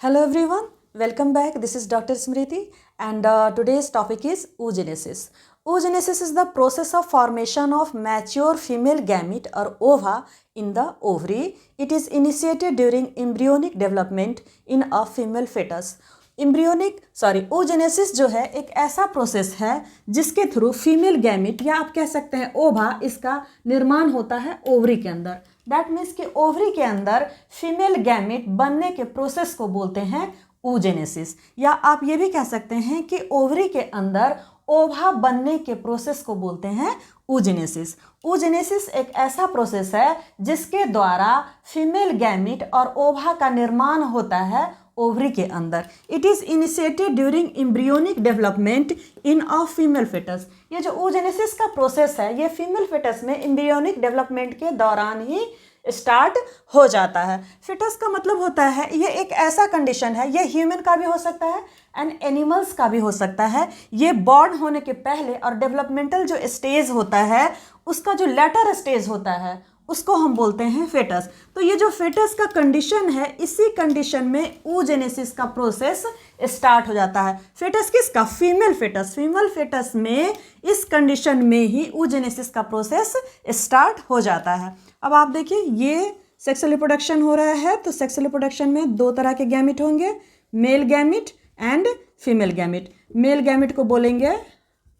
Hello everyone, welcome back. This is Dr. Smriti and today's topic is oogenesis. Oogenesis is the process of formation of mature female gamete or ova in the ovary. It is initiated during embryonic development in a female fetus. oogenesis जो है एक ऐसा process है जिसके through female gamete या आप कह सकते हैं ओवा इसका निर्माण होता है ओवरी के अंदर. दैट मीन्स कि ओवरी के अंदर फीमेल गैमिट बनने के प्रोसेस को बोलते हैं oogenesis. या आप ये भी कह सकते हैं कि ओवरी के अंदर ओवा बनने के प्रोसेस को बोलते हैं oogenesis. oogenesis एक ऐसा प्रोसेस है जिसके द्वारा फीमेल गैमिट और ओवा का निर्माण होता है ओवरी के अंदर. It is initiated during embryonic development in a female foetus. ये जो oogenesis का प्रोसेस है ये फीमेल फेटस में एम्ब्रियोनिक डेवलपमेंट के दौरान ही स्टार्ट हो जाता है. फिटस का मतलब होता है ये एक ऐसा कंडीशन है, ये ह्यूमन का भी हो सकता है एंड एनिमल्स का भी हो सकता है. ये बॉर्न होने के पहले और डेवलपमेंटल जो स्टेज होता है उसका जो लेटर स्टेज होता है उसको हम बोलते हैं फेटस. तो ये जो फेटस का कंडीशन है इसी कंडीशन में oogenesis का प्रोसेस स्टार्ट हो जाता है. फेटस किसका? Female foetus. फीमेल फेटस में इस कंडीशन में ही oogenesis का प्रोसेस स्टार्ट हो जाता है. अब आप देखिए ये सेक्सुअल रिप्रोडक्शन हो रहा है तो सेक्सुअल रिप्रोडक्शन में दो तरह के गैमिट होंगे, male gamete and female gamete. Male gamete को बोलेंगे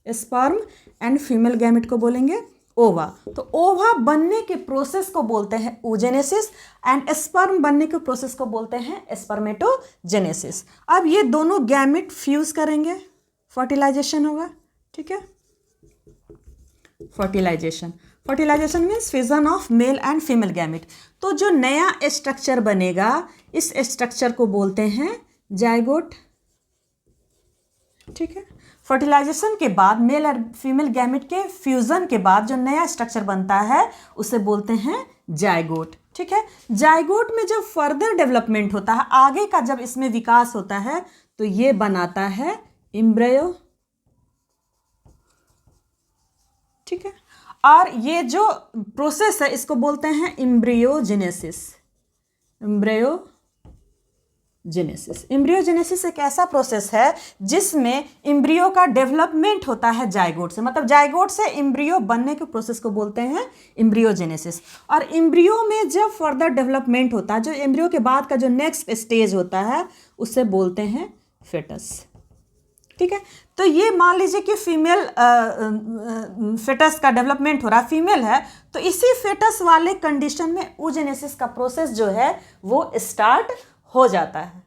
स्पर्म एंड फीमेल गैमिट को बोलेंगे ओवा. तो ओवा बनने के प्रोसेस को बोलते हैं oogenesis एंड स्पर्म बनने के प्रोसेस को बोलते हैं स्पर्मेटोजेनेसिस. अब ये दोनों गैमिट फ्यूज करेंगे, फर्टिलाइजेशन होगा. ठीक है, fertilisation means fission of male and female gamete. तो जो नया स्ट्रक्चर बनेगा इस स्ट्रक्चर को बोलते हैं जाइगोट. ठीक है, फर्टिलाइजेशन के बाद मेल और फीमेल गैमिट के फ्यूजन के बाद जो नया स्ट्रक्चर बनता है उसे बोलते हैं जाइगोट. ठीक है, जाइगोट में जब फर्दर डेवलपमेंट होता है, आगे का जब इसमें विकास होता है तो ये बनाता है एम्ब्रियो. ठीक है, और ये जो प्रोसेस है इसको बोलते हैं एम्ब्रियोजेनेसिस एक ऐसा प्रोसेस है जिसमें एम्ब्रियो का डेवलपमेंट होता है जाइगोट से. मतलब जाइगोट से एम्ब्रियो बनने के प्रोसेस को बोलते हैं एम्ब्रियोजेनेसिस. और एम्ब्रियो में जब फर्दर डेवलपमेंट होता है, जो एम्ब्रियो के बाद का जो नेक्स्ट स्टेज होता है उसे बोलते हैं फेटस. ठीक है, तो ये मान लीजिए कि फीमेल फेटस का डेवलपमेंट हो रहा है, फीमेल है, तो इसी फेटस वाले कंडीशन में oogenesis का प्रोसेस जो है वो स्टार्ट हो जाता है.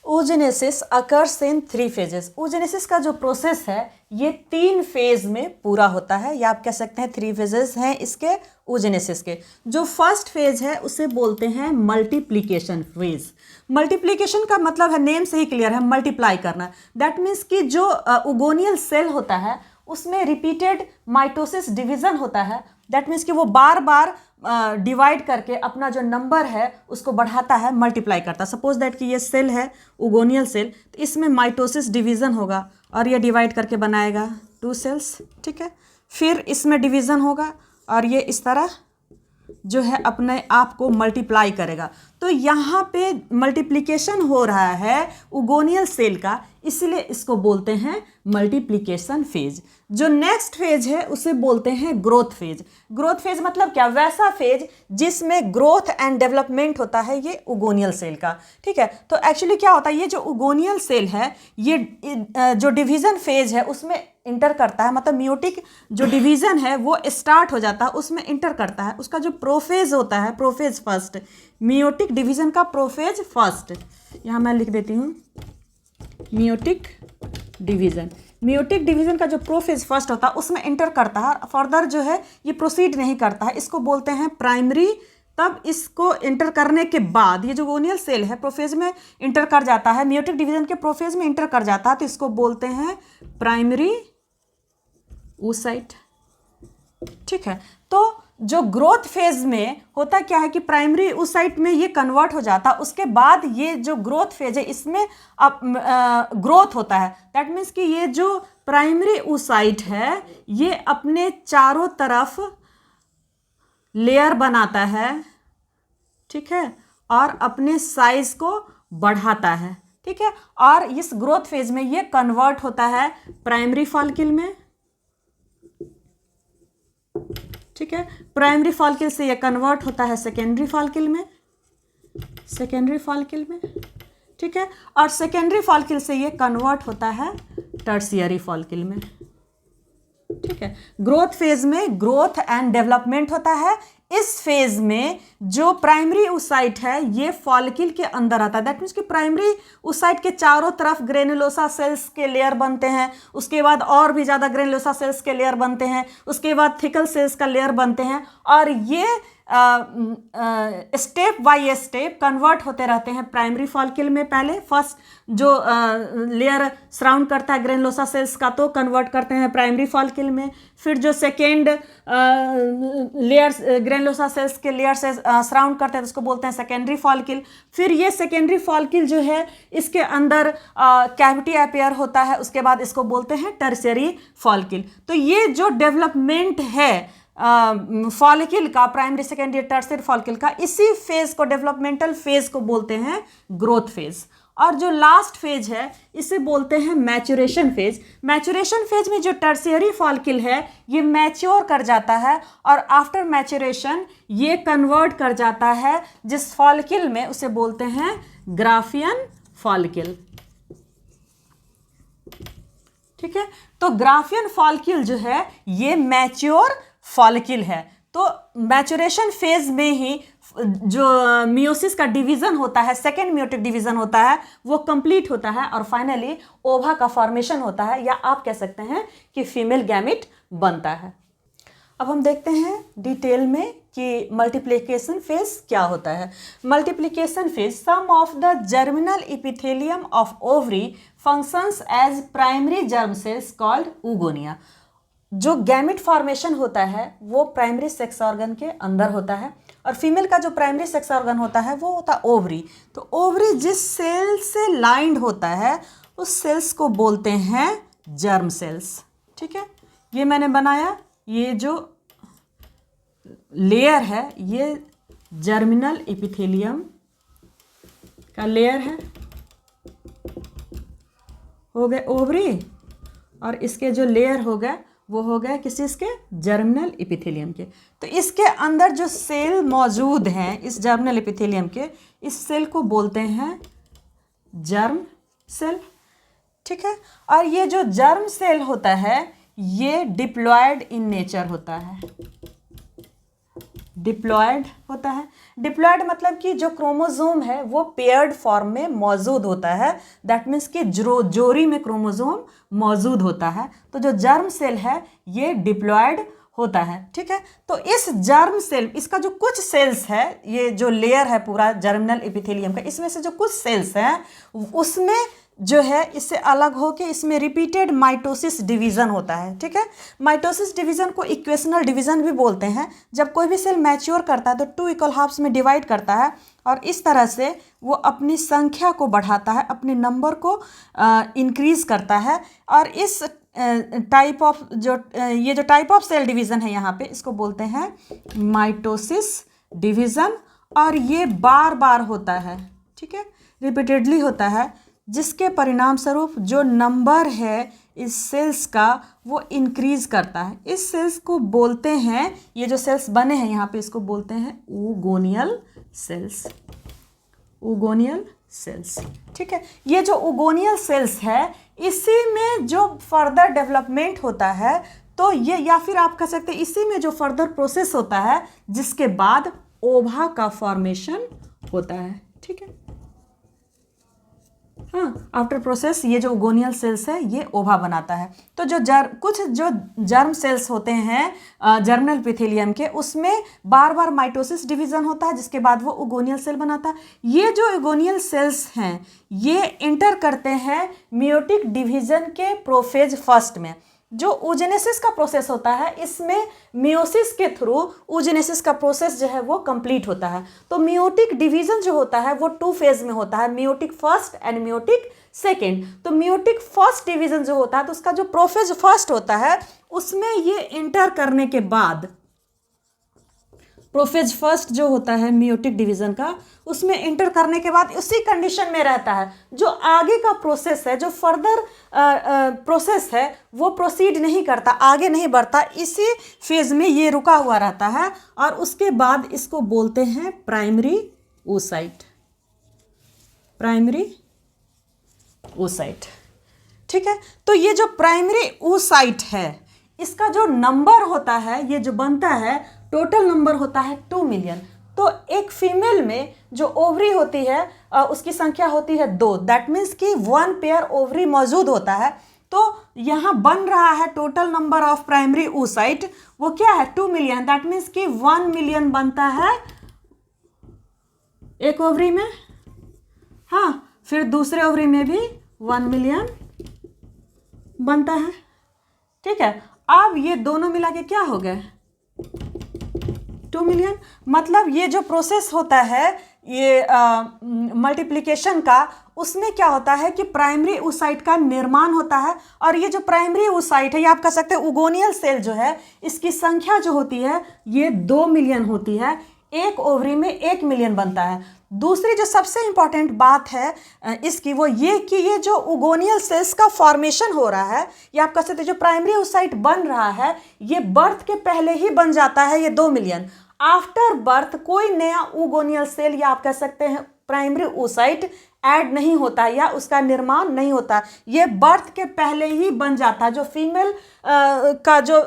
oogenesis occurs in 3 phases. oogenesis का जो प्रोसेस है ये 3 फेज में पूरा होता है, या आप कह सकते हैं 3 फेजेस हैं इसके oogenesis के. जो फर्स्ट फेज है उसे बोलते हैं मल्टीप्लीकेशन फेज. मल्टीप्लीकेशन का मतलब है, नेम से ही क्लियर है, मल्टीप्लाई करना. दैट मीन्स कि जो ओगोनियल सेल होता है उसमें रिपीटेड माइटोसिस डिवीजन होता है. दैट मीन्स कि वो बार बार डिवाइड करके अपना जो नंबर है उसको बढ़ाता है, मल्टीप्लाई करता है. सपोज दैट कि ये सेल है ओगोनियल सेल, तो इसमें माइटोसिस डिवीज़न होगा और ये डिवाइड करके बनाएगा 2 सेल्स. ठीक है, फिर इसमें डिवीज़न होगा और ये इस तरह जो है अपने आप को मल्टीप्लाई करेगा. तो यहाँ पे मल्टीप्लिकेशन हो रहा है ओगोनियल सेल का, इसलिए इसको बोलते हैं मल्टीप्लिकेशन फेज. जो नेक्स्ट फेज है उसे बोलते हैं ग्रोथ फेज. ग्रोथ फेज मतलब क्या? वैसा फेज जिसमें ग्रोथ एंड डेवलपमेंट होता है ये ओगोनियल सेल का. ठीक है, तो एक्चुअली क्या होता है, ये जो ओगोनियल सेल है ये जो डिवीज़न फेज है उसमें इंटर करता है. मतलब मियोटिक जो डिवीज़न है वो स्टार्ट हो जाता है, उसमें इंटर करता है. उसका जो प्रोफेज होता है, प्रोफेज फर्स्ट, मियोटिक डिवीज़न का प्रोफेज फर्स्ट, यहाँ मैं लिख देती हूँ मियोटिक डिवीज़न का जो प्रोफेज फर्स्ट होता है उसमें इंटर करता है. फर्दर जो है ये प्रोसीड नहीं करता है, इसको बोलते हैं प्राइमरी. तब इसको इंटर करने के बाद ये जो ओगोनियल सेल है प्रोफेज में इंटर कर जाता है, मियोटिक डिवीज़न के प्रोफेज में इंटर कर जाता है, तो इसको बोलते हैं प्राइमरी oocyte. ठीक है, तो जो ग्रोथ फेज में होता क्या है कि प्राइमरी oocyte में ये कन्वर्ट हो जाता, उसके बाद ये जो ग्रोथ फेज है इसमें अब ग्रोथ होता है. दैट मीन्स कि ये जो प्राइमरी oocyte है ये अपने चारों तरफ लेयर बनाता है. ठीक है, और अपने साइज को बढ़ाता है, ठीक है। और इस ग्रोथ फेज में ये कन्वर्ट होता है प्राइमरी फॉलिकल में, ठीक है। प्राइमरी फॉलिकल से ये कन्वर्ट होता है सेकेंडरी फॉलिकल में, सेकेंडरी फॉलिकल में, ठीक है। और सेकेंडरी फॉलिकल से ये कन्वर्ट होता है टर्शियरी फॉलिकल में, ठीक है। ग्रोथ फेज में ग्रोथ एंड डेवलपमेंट होता है। इस फेज में जो प्राइमरी oocyte है ये फॉलिकल के अंदर आता है। दैट मीन्स कि प्राइमरी oocyte के चारों तरफ ग्रेनुलोसा सेल्स के लेयर बनते हैं, उसके बाद और भी ज़्यादा ग्रेनुलोसा सेल्स के लेयर बनते हैं, उसके बाद थिकल सेल्स का लेयर बनते हैं, और ये स्टेप बाय स्टेप कन्वर्ट होते रहते हैं प्राइमरी फॉलिकल में। पहले फर्स्ट जो लेयर सराउंड करता है ग्रेनुलोसा सेल्स का तो कन्वर्ट करते हैं प्राइमरी फॉलिकल में। फिर जो सेकेंड लेयर ग्रेनुलोसा सेल्स के लेयर से सराउंड करते हैं उसको बोलते हैं सेकेंडरी फॉलिकल। फिर ये सेकेंडरी फॉलिकल जो है इसके अंदर कैविटी अपेयर होता है, उसके बाद इसको बोलते हैं टर्शियरी फॉलिकल। तो ये जो डेवलपमेंट है फॉलिकल का, प्राइमरी सेकेंडरी टर्शियरी फॉलिकल का, इसी फेज को, डेवलपमेंटल फेज को बोलते हैं ग्रोथ फेज। और जो लास्ट फेज है इसे बोलते हैं मैच्योरेशन फेज। मैच्योरेशन फेज में जो टर्शियरी फॉलिकल है ये मैच्योर कर जाता है, और आफ्टर मैच्योरेशन ये कन्वर्ट कर जाता है जिस फॉलिकल में, उसे बोलते हैं ग्राफियन फॉलिकल, ठीक है। तो ग्राफियन फॉलिकल जो है ये मैच्योर फॉलिकल है। तो मैच्योरेशन फेज में ही जो मियोसिस का डिवीजन होता है, सेकेंड मियोटिक डिवीजन होता है, वो कंप्लीट होता है, और फाइनली ओवा का फॉर्मेशन होता है, या आप कह सकते हैं कि फीमेल गैमिट बनता है। अब हम देखते हैं डिटेल में कि मल्टीप्लिकेशन फेज क्या होता है। Multiplication phase, some of the germinal epithelium of ovary functions as primary germ cells called oogonia। जो गैमिट फॉर्मेशन होता है वो प्राइमरी सेक्स ऑर्गन के अंदर होता है, और फीमेल का जो प्राइमरी सेक्स ऑर्गन होता है वो होता है ओवरी। तो ओवरी जिस सेल से लाइंड होता है उस सेल्स को बोलते हैं जर्म सेल्स, ठीक है। ये मैंने बनाया, ये जो लेयर है ये जर्मिनल एपिथेलियम का लेयर है, हो गए ओवरी, और इसके जो लेयर हो गए वो हो गया किसी इसके जर्मिनल एपिथेलियम के। तो इसके अंदर जो सेल मौजूद हैं इस जर्मिनल एपिथेलियम के, इस सेल को बोलते हैं जर्म सेल, ठीक है। और ये जो जर्म सेल होता है ये डिप्लॉयड इन नेचर होता है, डिप्लॉयड होता है। डिप्लॉयड मतलब कि जो क्रोमोसोम है वो पेयर्ड फॉर्म में मौजूद होता है, दैट मीन्स कि जोड़ी में क्रोमोसोम मौजूद होता है। तो जो जर्म सेल है ये डिप्लॉयड होता है, ठीक है। तो इस जर्म सेल, इसका जो कुछ सेल्स है, ये जो लेयर है पूरा जर्मिनल एपिथेलियम का, इसमें से जो कुछ सेल्स हैं उसमें जो है इससे अलग होके इसमें रिपीटेड माइटोसिस डिवीजन होता है, ठीक है। माइटोसिस डिवीजन को इक्वेशनल डिवीजन भी बोलते हैं। जब कोई भी सेल मैच्योर करता है तो 2 इक्वल हाफ्स में डिवाइड करता है, और इस तरह से वो अपनी संख्या को बढ़ाता है, अपने नंबर को इंक्रीज करता है। और इस टाइप ऑफ ये जो टाइप ऑफ सेल डिवीजन है यहाँ पे, इसको बोलते हैं माइटोसिस डिवीजन, और ये बार बार होता है, ठीक है, रिपीटेडली होता है, जिसके परिणाम स्वरूप जो नंबर है इस सेल्स का वो इंक्रीज करता है। इस सेल्स को बोलते हैं, ये जो सेल्स बने हैं यहाँ पे इसको बोलते हैं oogoneal सेल्स, oogoneal सेल्स, ठीक है। ये जो oogoneal सेल्स है इसी में जो फर्दर डेवलपमेंट होता है, तो ये, या फिर आप कह सकते हैं इसी में जो फर्दर प्रोसेस होता है जिसके बाद ओवा का फॉर्मेशन होता है, ठीक है। हाँ, आफ्टर प्रोसेस ये जो oogoneal सेल्स है ये ओवा बनाता है। तो जो कुछ जो जर्म सेल्स होते हैं जर्मिनल एपिथेलियम के, उसमें बार बार माइटोसिस डिवीजन होता है जिसके बाद वो oogoneal सेल बनाता है। ये जो oogoneal सेल्स हैं ये इंटर करते हैं मियोटिक डिवीजन के प्रोफेज फर्स्ट में। जो oogenesis का प्रोसेस होता है इसमें मियोसिस के थ्रू oogenesis का प्रोसेस जो है वो कंप्लीट होता है। तो मियोटिक डिवीजन जो होता है वो 2 फेज में होता है, meiotic first and meiotic second. तो मियोटिक फर्स्ट डिवीजन जो होता है तो उसका जो प्रोफेज फर्स्ट होता है उसमें ये इंटर करने के बाद प्रोफेज फर्स्ट जो होता है मियोटिक डिवीजन का, उसमें इंटर करने के बाद उसी कंडीशन में रहता है। जो आगे का प्रोसेस है, जो फर्दर प्रोसेस है, वो प्रोसीड नहीं करता, आगे नहीं बढ़ता, इसी फेज में ये रुका हुआ रहता है। और उसके बाद इसको बोलते हैं प्राइमरी oocyte, प्राइमरी oocyte। ठीक है, तो ये जो प्राइमरी oocyte है, इसका जो नंबर होता है, ये जो बनता है, टोटल नंबर होता है 2 मिलियन। तो एक फीमेल में जो ओवरी होती है उसकी संख्या होती है 2, दैट मीन्स कि 1 पेयर ओवरी मौजूद होता है। तो यहाँ बन रहा है total number of primary oocyte, वो क्या है 2 मिलियन, दैट मीन्स कि 1 मिलियन बनता है एक ओवरी में, हाँ, फिर दूसरे ओवरी में भी 1 मिलियन बनता है। ठीक है, अब ये दोनों मिला के क्या हो गए 2 मिलियन। मतलब ये जो प्रोसेस होता है ये मल्टीप्लिकेशन का, उसमें क्या होता है कि प्राइमरी oocyte का निर्माण होता है। और ये जो प्राइमरी oocyte है, ये आप कह सकते हैं उगोनियल सेल जो है, इसकी संख्या जो होती है ये 2 मिलियन होती है। एक ओवरी में 1 मिलियन बनता है। दूसरी जो सबसे इंपॉर्टेंट बात है इसकी, वो ये कि ये जो उगोनियल सेल्स का फॉर्मेशन हो रहा है, या आप कह सकते हैं जो प्राइमरी oocyte बन रहा है, ये बर्थ के पहले ही बन जाता है, ये 2 मिलियन। आफ्टर बर्थ कोई नया उगोनियल सेल या आप कह सकते हैं प्राइमरी oocyte ऐड नहीं होता या उसका निर्माण नहीं होता, ये बर्थ के पहले ही बन जाता है। जो फीमेल का जो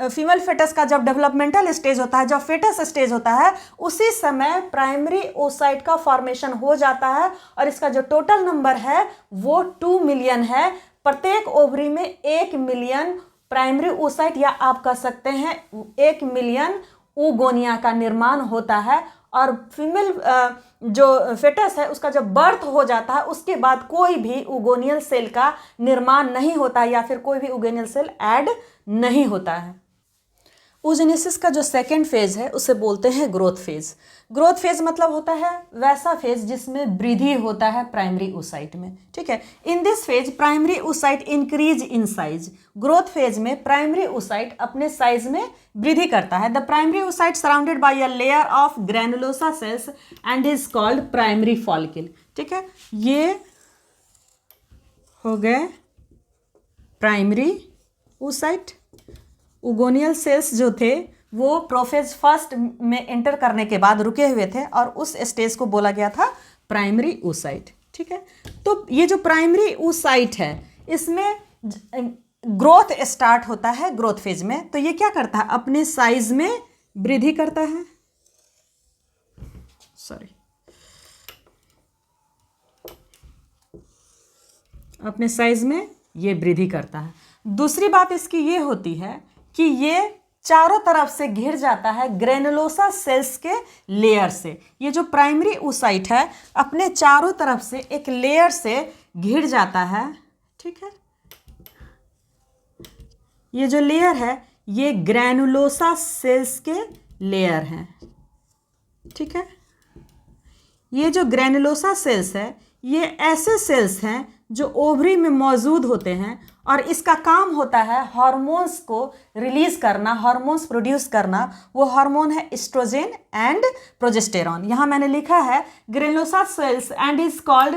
फीमेल फेटस का जब डेवलपमेंटल स्टेज होता है, जब फेटस स्टेज होता है, उसी समय प्राइमरी oocyte का फॉर्मेशन हो जाता है। और इसका जो टोटल नंबर है वो 2 मिलियन है। प्रत्येक ओवरी में 1 मिलियन प्राइमरी oocyte या आप कह सकते हैं 1 मिलियन oogonia का निर्माण होता है। और फीमेल जो फेटस है उसका जब बर्थ हो जाता है, उसके बाद कोई भी उगोनियल सेल का निर्माण नहीं होता या फिर कोई भी उगोनियल सेल ऐड नहीं होता है। oogenesis का जो सेकेंड फेज है उसे बोलते हैं ग्रोथ फेज। ग्रोथ फेज मतलब होता है वैसा फेज जिसमें वृद्धि होता है प्राइमरी oocyte में। ठीक है, in this phase primary oocyte increase in size. Growth phase में प्राइमरी oocyte अपने साइज में वृद्धि करता है। The primary oocyte surrounded by a layer of granulosa cells and is called primary follicle. ठीक है, ये हो गए प्राइमरी oocyte। उगोनियल सेल्स जो थे वो प्रोफेज फर्स्ट में एंटर करने के बाद रुके हुए थे और उस स्टेज को बोला गया था प्राइमरी oocyte। ठीक है, तो ये जो प्राइमरी oocyte है इसमें ग्रोथ स्टार्ट होता है ग्रोथ फेज में। तो ये क्या करता है, अपने साइज में वृद्धि करता है, अपने साइज में ये वृद्धि करता है। दूसरी बात इसकी ये होती है कि ये चारों तरफ से घिर जाता है ग्रेनुलोसा सेल्स के लेयर से। ये जो प्राइमरी oocyte है अपने चारों तरफ से एक लेयर से घिर जाता है। ठीक है, ये जो लेयर है ये ग्रेनुलोसा सेल्स के लेयर हैं। ठीक है, ये जो ग्रेनुलोसा सेल्स है ये ऐसे सेल्स हैं जो ओवरी में मौजूद होते हैं और इसका काम होता है हार्मोन्स को रिलीज करना, हार्मोन्स प्रोड्यूस करना। वो हार्मोन है एस्ट्रोजन एंड प्रोजेस्टेरॉन। यहाँ मैंने लिखा है granulosa cells and is called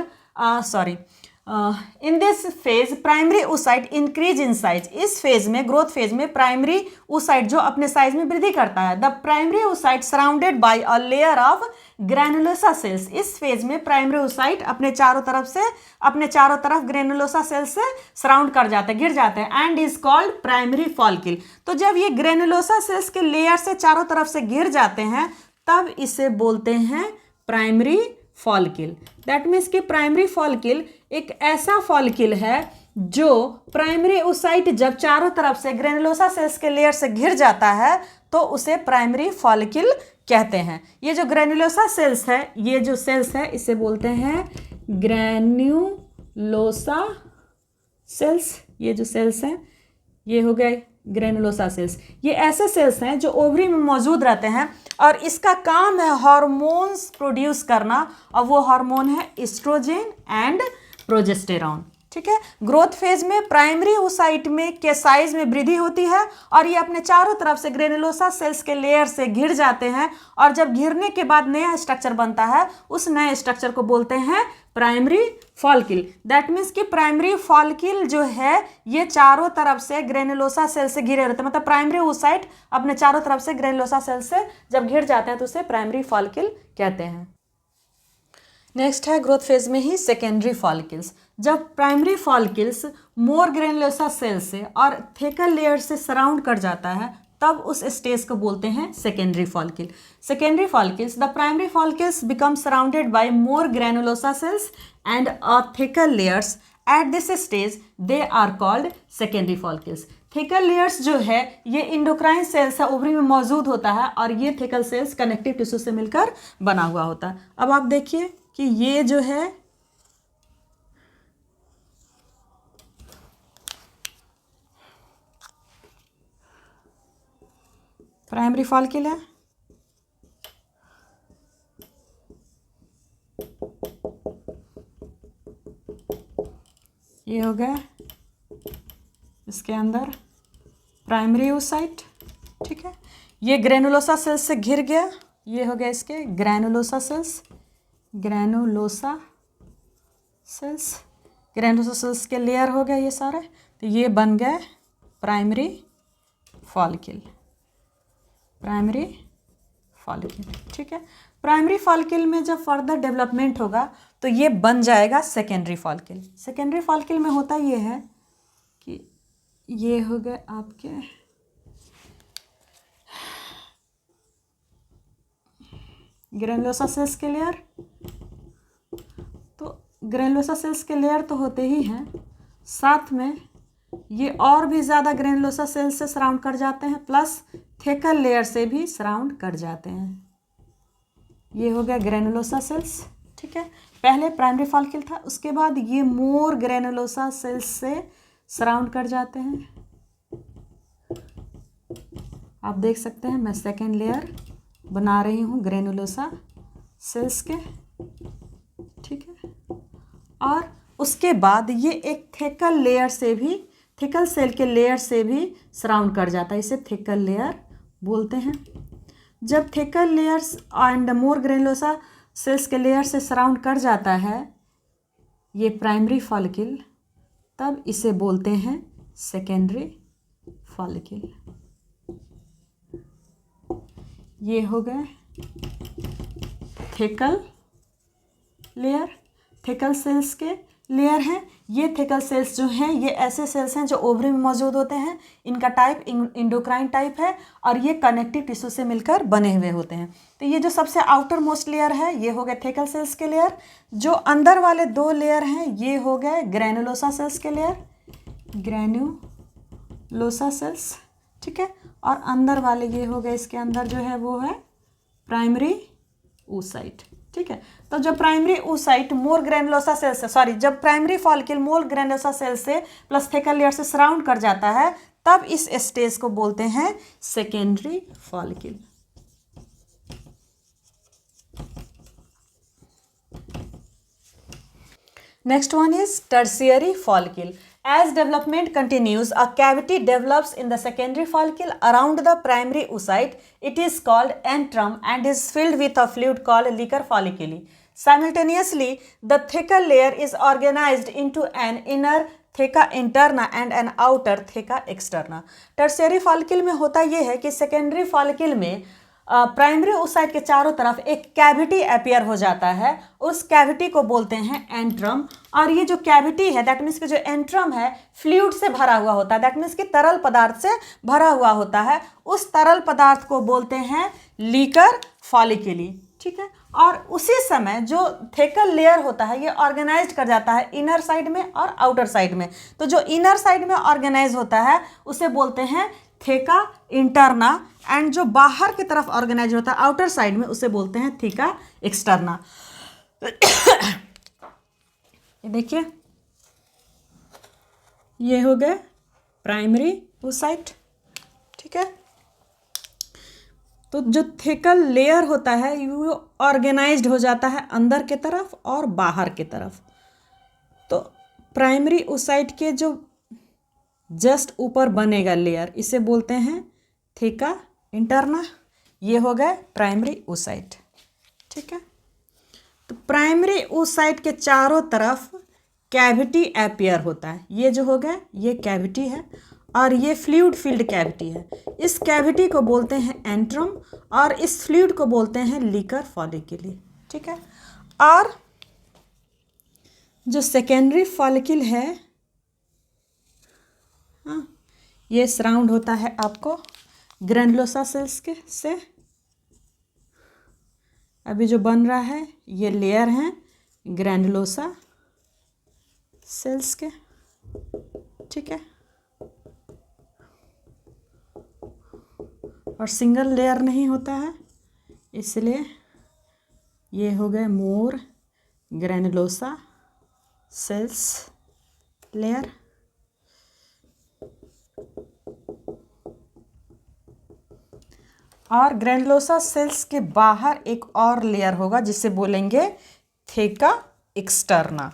in this phase primary oocyte increase in size. इस फेज में, ग्रोथ फेज में, प्राइमरी oocyte जो अपने साइज में वृद्धि करता है। The primary oocyte surrounded by a layer of granulosa cells. इस फेज में प्राइमरी oocyte अपने चारों तरफ ग्रेनुलोसा सेल्स से सराउंड कर जाते हैं, घिर जाते हैं, and is called primary follicle. तो जब ये ग्रेनुलोसा सेल्स के लेयर से चारों तरफ से घिर जाते हैं तब इसे बोलते हैं प्राइमरी फॉलिकल। दैट मीन्स कि प्राइमरी फॉलिकल एक ऐसा फॉलिकल है जो प्राइमरी oocyte जब चारों तरफ से ग्रेनुलोसा सेल्स के लेयर से घिर जाता है तो उसे प्राइमरी फॉलिकल कहते हैं। ये जो ग्रेनुलोसा सेल्स है, ये जो सेल्स है इसे बोलते हैं ग्रेन्युलोसा सेल्स। ये जो सेल्स हैं ये हो गए ग्रेनुलोसा सेल्स। ये ऐसे सेल्स हैं जो ओवरी में मौजूद रहते हैं और इसका काम है हार्मोन्स प्रोड्यूस करना, और वो हार्मोन है एस्ट्रोजन एंड प्रोजेस्टेरॉन। ठीक है। ग्रोथ फेज में प्राइमरी oocyte में के साइज में वृद्धि होती है और ये अपने चारों तरफ से ग्रेनुलोसा सेल्स के लेयर से घिर जाते हैं और जब घिरने के बाद नया स्ट्रक्चर बनता है उस नए स्ट्रक्चर को बोलते हैं प्राइमरी फॉलिकल। दैट मीन्स कि प्राइमरी फॉलिकल जो है ये चारों तरफ से ग्रेनुलोसा सेल से घिरे रहते हैं, मतलब प्राइमरी oocyte अपने चारों तरफ से ग्रेनुलोसा सेल से जब घिर जाते हैं तो उसे प्राइमरी फॉलिकल कहते हैं। नेक्स्ट है ग्रोथ फेज में ही सेकेंडरी फॉलिकल्स। जब प्राइमरी फॉलिकल्स मोर ग्रेनुलोसा सेल से और थेकर लेयर से सराउंड कर जाता है तब उस स्टेज को बोलते हैं secondary follicle. Secondary follicles, the primary follicles become surrounded by more granulosa cells and a thicker layers. At this stage they are called secondary follicles. Thicker layers जो है ये इंडोक्राइन सेल्स है ओवरी में मौजूद होता है और ये थिकर सेल्स कनेक्टिव टिश्यू से मिलकर बना हुआ होता है। अब आप देखिए कि ये जो है प्राइमरी फॉलिकल है, ये हो गया इसके अंदर प्राइमरी oocyte, ठीक है। ये ग्रेनुलोसा सेल्स से घिर गया, ये हो गया इसके granulosa cells, granulosa cells, granulosa cells के लेयर हो गए ये सारे, तो ये बन गए प्राइमरी फॉलिकल, प्राइमरी फॉलिकल, ठीक है। प्राइमरी फॉलिकल में जब फर्दर डेवलपमेंट होगा तो ये बन जाएगा सेकेंडरी फॉलिकल। सेकेंडरी फॉलिकल में होता ये है कि ये हो गए आपके ग्रेनुलोसा सेल्स के लेयर, तो ग्रेनुलोसा सेल्स के लेयर तो होते ही हैं, साथ में ये और भी ज़्यादा ग्रेनुलोसा सेल्स से सराउंड कर जाते हैं प्लस थिकर लेयर से भी सराउंड कर जाते हैं। ये हो गया ग्रेनुलोसा सेल्स, ठीक है। पहले प्राइमरी फॉलिकल था, उसके बाद ये मोर ग्रेनुलोसा सेल्स से सराउंड कर जाते हैं। आप देख सकते हैं मैं सेकेंड लेयर बना रही हूँ ग्रेनुलोसा सेल्स के, ठीक है। और उसके बाद ये एक थिकर लेयर से भी, थिकर सेल के लेयर से भी सराउंड कर जाता है, इसे थिकर लेयर बोलते हैं। जब thicker layers and more granulosa sales के लेयर से सराउंड कर जाता है ये प्राइमरी फॉलिकल, तब इसे बोलते हैं सेकेंडरी फॉलिकल। ये हो गए थिकल लेयर, थिकल सेल्स के लेयर हैं। ये थिकल सेल्स जो हैं ये ऐसे सेल्स हैं जो ओवरी में मौजूद होते हैं, इनका टाइप इंडोक्राइन टाइप है और ये कनेक्टिव टिश्यू से मिलकर बने हुए होते हैं। तो ये जो सबसे आउटर मोस्ट लेयर है ये हो गए थिकल सेल्स के लेयर। जो अंदर वाले दो लेयर हैं ये हो गए ग्रेनुलोसा सेल्स के लेयर, ग्रेनुलोसा सेल्स, ठीक है। और अंदर वाले ये हो गए, इसके अंदर जो है वो है प्राइमरी oocyte, ठीक है। तो जब प्राइमरी oocyte मोर ग्रेनुलोसा सेल से, सॉरी, जब प्राइमरी फॉलिकल मोर ग्रेनुलोसा सेल से प्लस थिकर लेयर से सराउंड कर जाता है तब इस स्टेज को बोलते हैं secondary follicle. Next one is tertiary follicle. As development continues, a cavity develops in the secondary follicle around the primary oocyte. It is called antrum and is filled with a fluid called liquor folliculi. Simultaneously, the thicker layer is organized into an inner theca interna and an outer theca externa. Tertiary follicle में होता यह है कि secondary follicle में primary oocyte के चारों तरफ एक कैविटी अपियर हो जाता है, उस कैविटी को बोलते हैं एंट्रम। और ये जो कैविटी है दैट मीन्स कि जो एंट्रम है फ्लूइड से भरा हुआ होता है, दैट मीन्स कि तरल पदार्थ से भरा हुआ होता है, उस तरल पदार्थ को बोलते हैं लीकर फॉलिकली, ठीक है। और उसी समय जो थिकर लेयर होता है ये ऑर्गेनाइज कर जाता है इनर साइड में और आउटर साइड में। तो जो इनर साइड में ऑर्गेनाइज होता है उसे बोलते हैं थेका इंटरना, एंड जो बाहर की तरफ ऑर्गेनाइज होता है आउटर साइड में उसे बोलते हैं थीका एक्सटर्ना। देखिए ये हो गए प्राइमरी oocyte, ठीक है। तो जो थिकल लेयर होता है वो ऑर्गेनाइज्ड हो जाता है अंदर की तरफ और बाहर की तरफ। तो प्राइमरी oocyte के जो जस्ट ऊपर बनेगा लेयर, इसे बोलते हैं थेका इंटरना। ये हो गए प्राइमरी oocyte। ठीक है, तो प्राइमरी oocyte के चारों तरफ कैविटी अपीयर होता है। ये जो हो गया ये कैविटी है और ये फ्लूइड फील्ड कैविटी है। इस कैविटी को बोलते हैं एंट्रम और इस फ्लूइड को बोलते हैं लीकर फॉलिक्यूल। ठीक है, और जो सेकेंडरी फॉलिक्यूल है, हाँ, ये सराउंड होता है आपको ग्रैनुलोसा सेल्स के से। अभी जो बन रहा है ये लेयर हैं ग्रैनुलोसा सेल्स के। ठीक है, और सिंगल लेयर नहीं होता है, इसलिए ये हो गए मोर ग्रैनुलोसा सेल्स लेयर। और ग्रैनुलोसा सेल्स के बाहर एक और लेयर होगा जिसे बोलेंगे थेका एक्सटर्ना।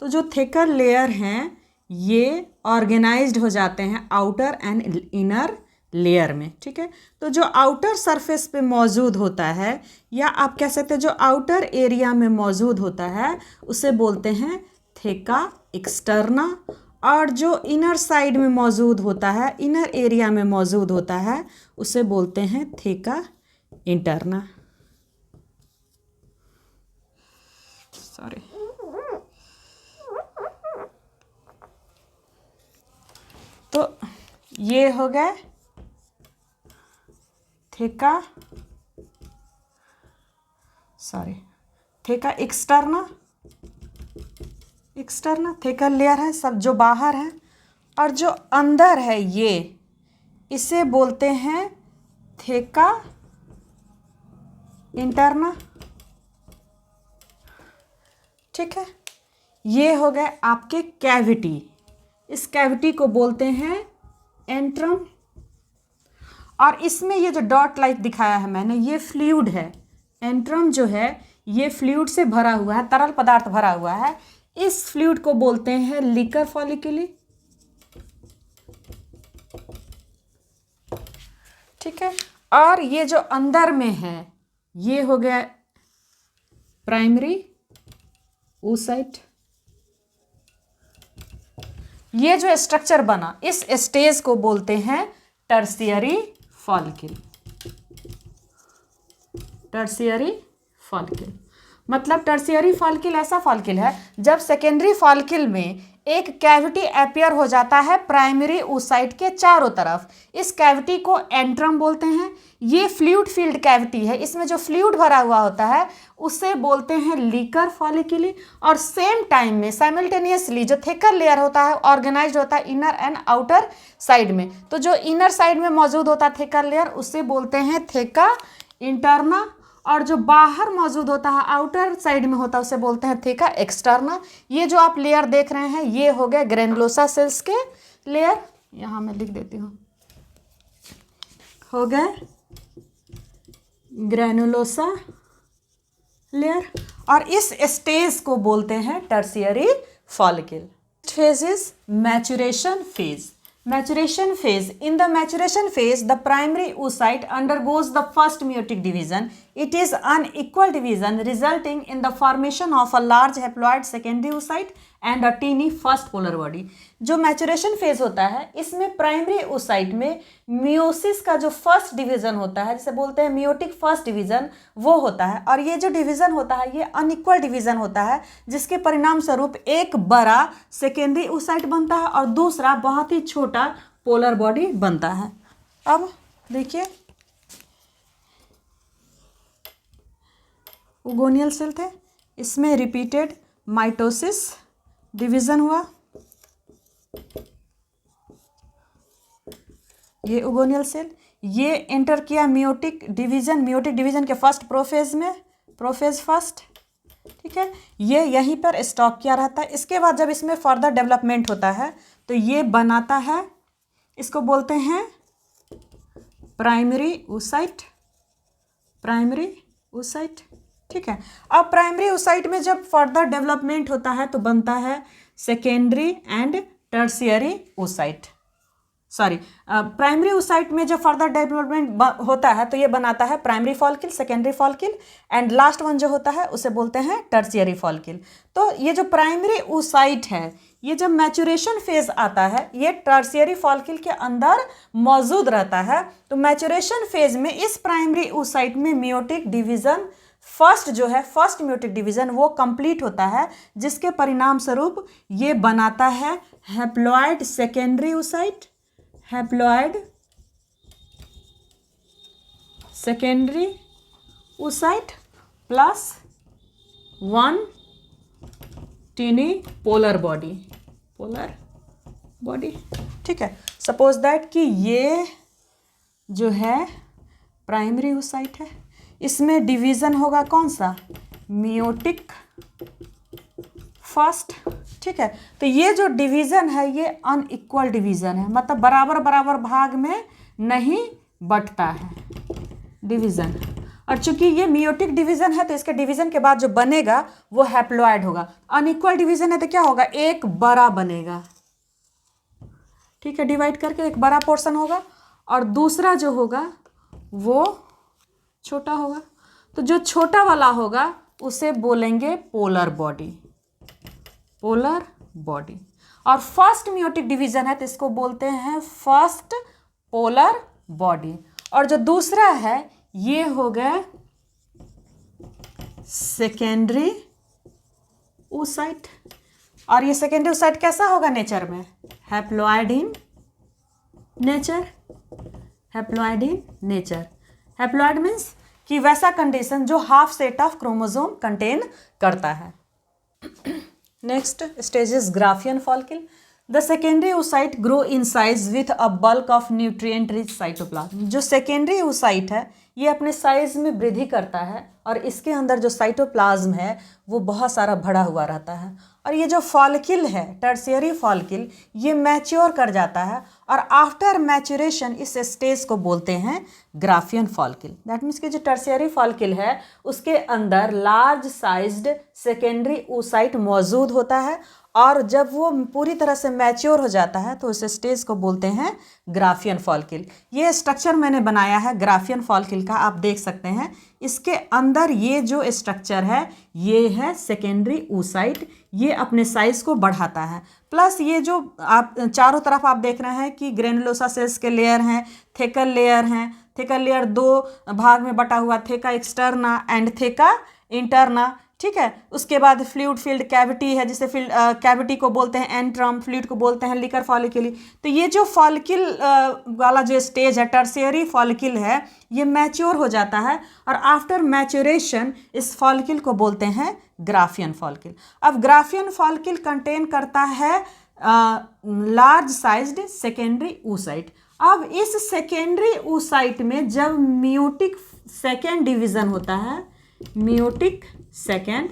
तो जो थेका लेयर हैं ये ऑर्गेनाइज्ड हो जाते हैं आउटर एंड इनर लेयर में। ठीक है, तो जो आउटर सरफेस पे मौजूद होता है या आप कह सकते हैं जो आउटर एरिया में मौजूद होता है उसे बोलते हैं थेका एक्सटर्ना, और जो इनर साइड में मौजूद होता है, इनर एरिया में मौजूद होता है, उसे बोलते हैं थेका इंटरना। सॉरी, तो ये हो गए थेका एक्सटर्ना। एक्सटर्ना थेका लेयर है, सब जो बाहर है, और जो अंदर है ये, इसे बोलते हैं थेका इंटरना। ठीक है, ये हो गए आपके कैविटी। इस कैविटी को बोलते हैं एंट्रम, और इसमें ये जो डॉट लाइक दिखाया है मैंने, ये फ्लूइड है। एंट्रम जो है ये फ्लूइड से भरा हुआ है, तरल पदार्थ भरा हुआ है। इस फ्लूइड को बोलते हैं लीकर फॉलिक्यूल। ठीक है, और ये जो अंदर में है ये हो गया प्राइमरी oocyte। ये जो स्ट्रक्चर बना इस स्टेज को बोलते हैं टर्शियरी फॉलिक्यूल। टर्शियरी फॉलिक्यूल मतलब टर्शियरी फॉलिक्यूल ऐसा फॉलिक्यूल है जब सेकेंडरी फॉलिक्यूल में एक कैविटी अपीयर हो जाता है प्राइमरी oocyte के चारों तरफ। इस कैविटी को एंट्रम बोलते हैं। ये फ्लूइड फील्ड कैविटी है, इसमें जो फ्लूइड भरा हुआ होता है उसे बोलते हैं लीकर फॉलिक्यूल। और सेम टाइम में साइमल्टेनियसली जो थेकर लेयर होता है ऑर्गेनाइज्ड होता है इनर एंड आउटर साइड में। तो जो इनर साइड में मौजूद होता है थेकर लेयर उसे बोलते हैं थेका इंटरना, और जो बाहर मौजूद होता है आउटर साइड में होता है उसे बोलते हैं थेका एक्सटर्ना। ये जो आप लेयर देख रहे हैं ये हो गए ग्रैनुलोसा सेल्स के लेयर। यहाँ मैं लिख देती हूँ, हो गए ग्रैनुलोसा लेयर, और इस स्टेज को बोलते हैं tertiary follicle. Phase is maturation phase. Maturation phase. In the maturation phase, the primary oocyte undergoes the first meiotic division. It is unequal division resulting in the formation of a large haploid secondary oocyte and a teeny first polar body. जो maturation phase होता है इसमें primary oocyte में meiosis का जो first division होता है जिसे बोलते हैं मियोटिक फर्स्ट डिवीजन वो होता है, और ये जो डिवीजन होता है ये अनइक्वल डिवीजन होता है जिसके परिणाम स्वरूप एक बड़ा सेकेंडरी oocyte बनता है और दूसरा बहुत ही छोटा पोलर बॉडी बनता है। अब देखिए उगोनियल सेल थे, इसमें रिपीटेड माइटोसिस डिवीजन हुआ। ये उगोनियल सेल ये एंटर किया मियोटिक डिवीजन के फर्स्ट प्रोफेज में, प्रोफेज फर्स्ट। ठीक है, ये यहीं पर स्टॉप किया रहता है। इसके बाद जब इसमें फर्दर डेवलपमेंट होता है तो ये बनाता है, इसको बोलते हैं प्राइमरी oocyte। प्राइमरी oocyte, ठीक है। अब प्राइमरी oocyte में जब फर्दर डेवलपमेंट होता है तो बनता है secondary and tertiary oocyte। Sorry, primary oocyte में जो फर्दर डेवलपमेंट होता है तो ये बनाता है primary follicle, secondary follicle, and last one जो होता है उसे बोलते हैं टर्शियरी फॉलिकल। तो ये जो प्राइमरी oocyte है, ये जब मैचुरेशन फेज आता है ये टर्शियरी फॉलिकल के अंदर मौजूद रहता है। तो मैचुरेशन फेज में इस प्राइमरी oocyte में मियोटिक डिवीजन फर्स्ट जो है, फर्स्ट मियोटिक डिवीजन वो कंप्लीट होता है, जिसके परिणाम स्वरूप ये बनाता है haploid secondary oocyte, haploid secondary oocyte plus 1 tiny polar body, polar body. ठीक है, सपोज दैट कि ये जो है प्राइमरी oocyte है, इसमें डिवीज़न होगा कौन सा, मियोटिक फर्स्ट। ठीक है, तो ये जो डिवीज़न है ये अनइक्वल डिवीज़न है, मतलब बराबर बराबर भाग में नहीं बंटता है डिवीज़न। और चूंकि ये मियोटिक डिवीज़न है तो इसके डिवीज़न के बाद जो बनेगा वो हैप्लॉइड होगा। अनइक्वल डिवीज़न है तो क्या होगा, एक बड़ा बनेगा। ठीक है, डिवाइड करके एक बड़ा पोर्शन होगा और दूसरा जो होगा वो छोटा होगा। तो जो छोटा वाला होगा उसे बोलेंगे पोलर बॉडी, पोलर बॉडी। और फर्स्ट मियोटिक डिवीजन है तो इसको बोलते हैं फर्स्ट पोलर बॉडी। और जो दूसरा है ये हो गया सेकेंडरी oocyte। और ये सेकेंडरी oocyte कैसा होगा नेचर में, haploid in nature, haploid in nature. Haploid means कि वैसा कंडीशन जो half set of chromosome contain करता है। Next stage is Graafian follicle. The secondary oocyte grow in size with a bulk of nutrient rich cytoplasm. जो secondary oocyte है ये अपने size में वृद्धि करता है और इसके अंदर जो साइटोप्लाज्म है वो बहुत सारा भरा हुआ रहता है। और ये जो फॉलिकल है, टर्शियरी फॉलिकल, ये मैच्योर कर जाता है और आफ्टर मैच्योरेशन इस स्टेज को बोलते हैं ग्राफियन फॉलिकल। दैट मीन्स कि जो टर्शियरी फॉलिकल है उसके अंदर लार्ज साइज्ड सेकेंडरी oocyte मौजूद होता है और जब वो पूरी तरह से मैच्योर हो जाता है तो उस स्टेज को बोलते हैं ग्राफियन फॉलिकल। ये स्ट्रक्चर मैंने बनाया है ग्राफियन फॉलिकल का, आप देख सकते हैं। इसके अंदर ये जो स्ट्रक्चर है ये है सेकेंडरी oocyte, ये अपने साइज को बढ़ाता है। प्लस ये जो आप चारों तरफ आप देख रहे हैं कि ग्रेनुलोसा सेल्स के लेयर हैं, थेकल लेयर हैं। थेकल लेयर दो भाग में बटा हुआ, थेका एक्सटर्ना एंड थेका इंटरना। ठीक है, उसके बाद फ्लूइड फील्ड कैविटी है, जिसे कैविटी को बोलते हैं एंट्रम, फ्लूइड को बोलते हैं लिकर फॉलिकली। तो ये जो फॉलिकल वाला जो स्टेज है, टर्शियरी फॉलिकल है, ये मैच्योर हो जाता है और आफ्टर मैच्योरेशन इस फॉलिकल को बोलते हैं ग्राफियन फॉलिकल। अब ग्राफियन फॉलिकल कंटेन करता है लार्ज साइज्ड सेकेंडरी oocyte। अब इस सेकेंडरी oocyte में जब मियोटिक सेकेंड डिवीजन होता है, मियोटिक सेकेंड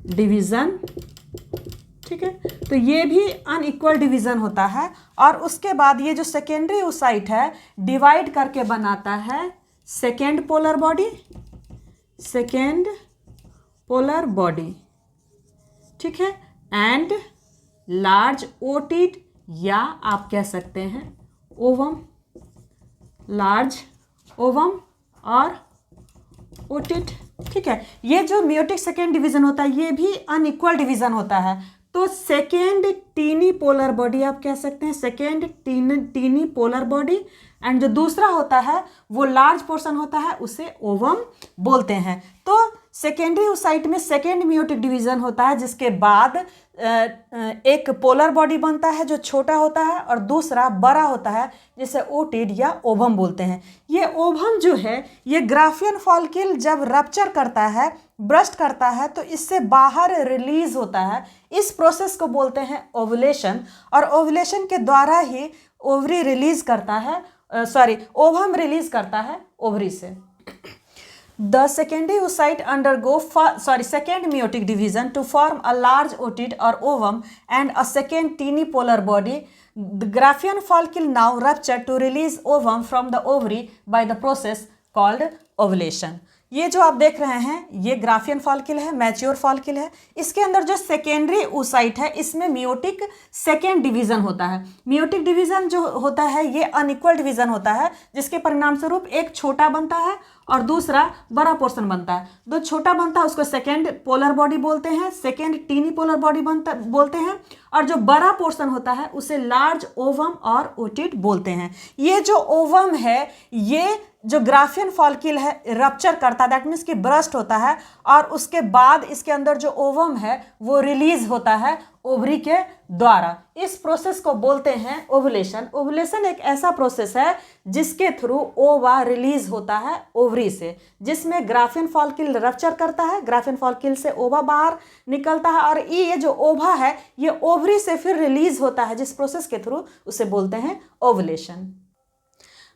डिवीजन, ठीक है, तो ये भी अनइक्वल डिवीजन होता है और उसके बाद ये जो सेकेंडरी oocyte है डिवाइड करके बनाता है second polar body, second polar body. ठीक है, एंड लार्ज ओटिड या आप कह सकते हैं ओवम, लार्ज ओवम और ओटिड। ठीक है, ये जो मियोटिक सेकेंड डिवीजन होता है ये भी अनइक्वल डिवीजन होता है। तो सेकेंड टीनी पोलर बॉडी आप कह सकते हैं, second tiny polar body. And जो दूसरा होता है वो लार्ज पोर्शन होता है, उसे ओवम बोलते हैं। तो सेकेंडरी oocyte में सेकेंड मियोटिक डिवीजन होता है जिसके बाद एक पोलर बॉडी बनता है जो छोटा होता है और दूसरा बड़ा होता है जिसे ओटिड या ओवम बोलते हैं। ये ओवम जो है ये ग्राफियन फॉलिकल जब रप्चर करता है, ब्रस्ट करता है, तो इससे बाहर रिलीज होता है। इस प्रोसेस को बोलते हैं ओवुलेशन और ओवुलेशन के द्वारा ही ओवरी रिलीज करता है, ओवम रिलीज करता है ओवरी से। The secondary oocyte undergo second meiotic division to form a large otid or ovum and a second teeny polar body. The Graafian follicle now rupture to release ovum from the ovary by the process called ovulation. ये जो आप देख रहे हैं ये Graafian follicle है, mature follicle है। इसके अंदर जो सेकेंडरी oocyte है इसमें मियोटिक सेकेंड डिवीजन होता है। मियोटिक डिवीजन जो होता है ये अनइक्वल डिवीजन होता है, जिसके परिणाम स्वरूप एक छोटा बनता है और दूसरा बड़ा पोर्शन बनता है। जो छोटा बनता है उसको सेकेंड पोलर बॉडी बोलते हैं, सेकेंड टीनी पोलर बॉडी बोलते हैं, और जो बड़ा पोर्शन होता है उसे लार्ज ओवम और ओटिड बोलते हैं। ये जो ओवम है ये जो ग्राफियन फॉलिकल है रप्चर करता है, दैट मीन्स कि बर्स्ट होता है, और उसके बाद इसके अंदर जो ओवम है वो रिलीज होता है ओवरी के द्वारा। इस प्रोसेस को बोलते हैं ओवुलेशन। ओवुलेशन एक ऐसा प्रोसेस है जिसके थ्रू ओवा रिलीज होता है ओवरी से, जिसमें ग्राफियन फॉलिकल रप्चर करता है, ग्राफियन फॉलिकल से ओवा बाहर निकलता है, और ये जो ओवा है ये ओवरी से फिर रिलीज होता है, जिस प्रोसेस के थ्रू उसे बोलते हैं ओवुलेशन।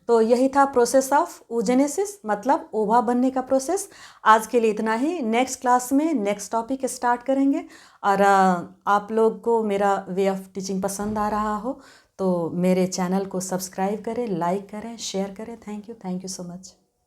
तो यही था प्रोसेस ऑफ oogenesis, मतलब ओवा बनने का प्रोसेस। आज के लिए इतना ही। नेक्स्ट क्लास में नेक्स्ट टॉपिक स्टार्ट करेंगे। और आप लोग को मेरा वे ऑफ टीचिंग पसंद आ रहा हो तो मेरे चैनल को सब्सक्राइब करें, लाइक करें, शेयर करें। Thank you so much.